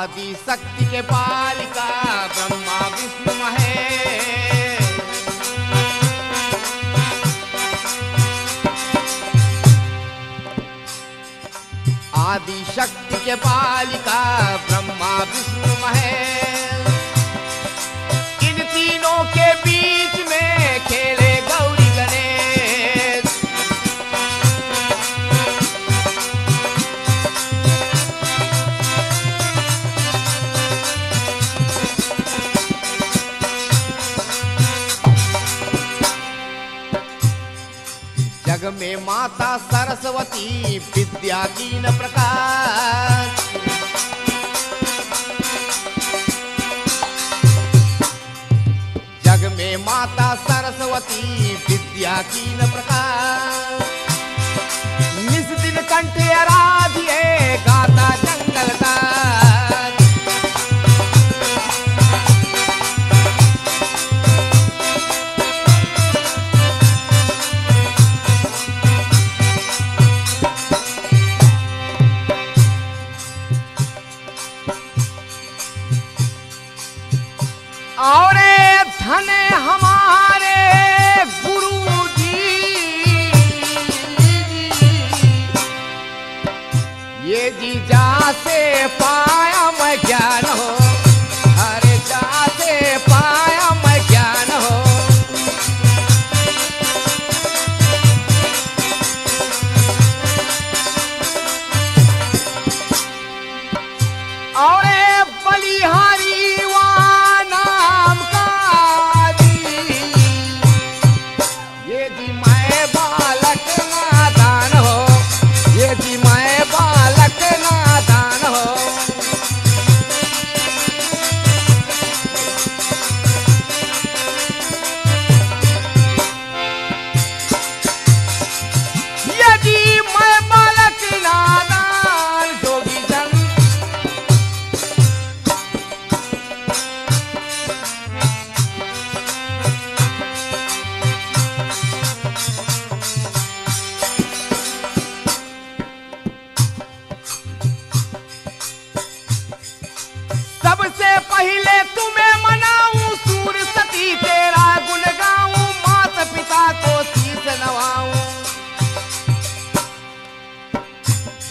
आदि शक्ति के पालिका ब्रह्मा विष्णु महेश। आदि शक्ति के पालिका ब्रह्मा विष्णु महेश। इन तीनों के बीच में खेले गौरी गणेश। जग में माता सरस्वती विद्या की न प्रकाश। जग में माता सरस्वती विद्या की न प्रकाश। निज दिन कंठ आराध्य गाता जंगल का। और धन हमारे गुरु जी, ये जी जा से पाया मैं ज्ञान हो। अरे जा से पाया मैं ज्ञान हो। और बलिहारी पहले तुम्हें मनाऊं सूर सती तेरा गुण गाऊं। माता पिता को शीश नवाऊं।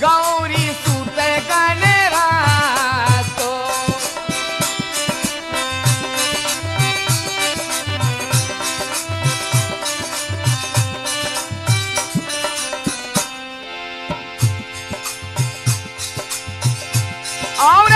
गौरी सूत गणेरा तो और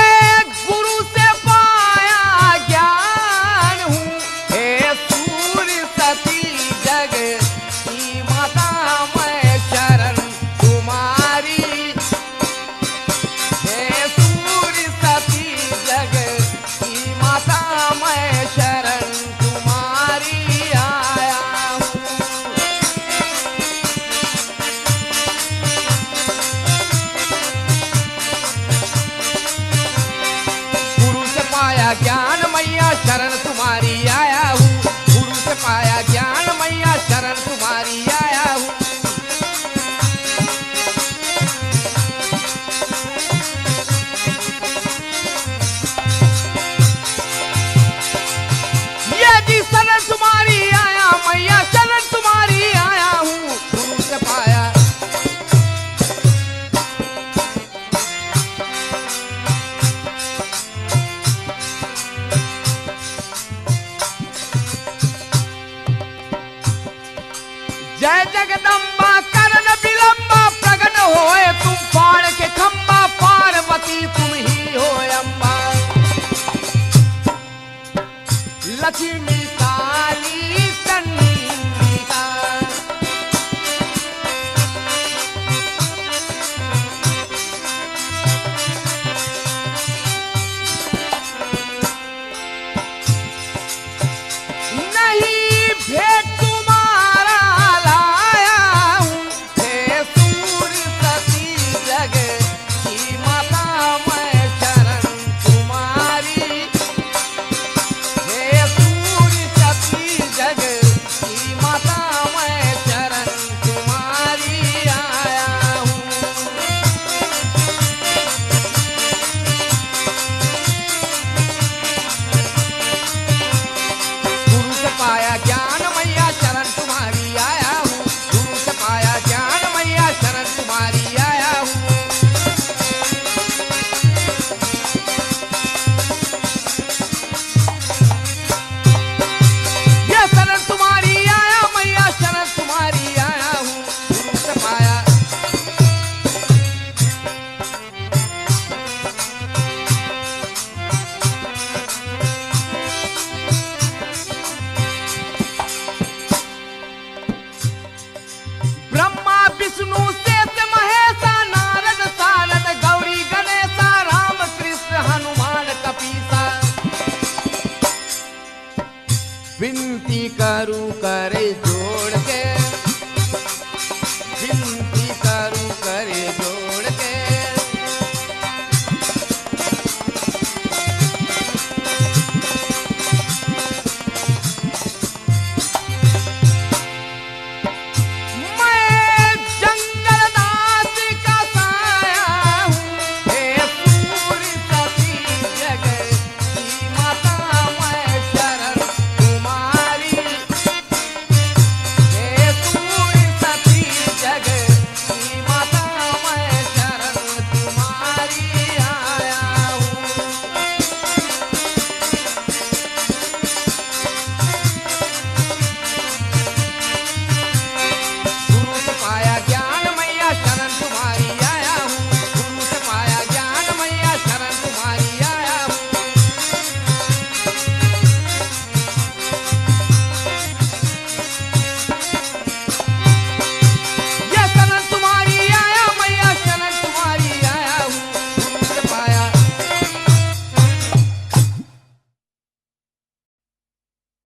करू करे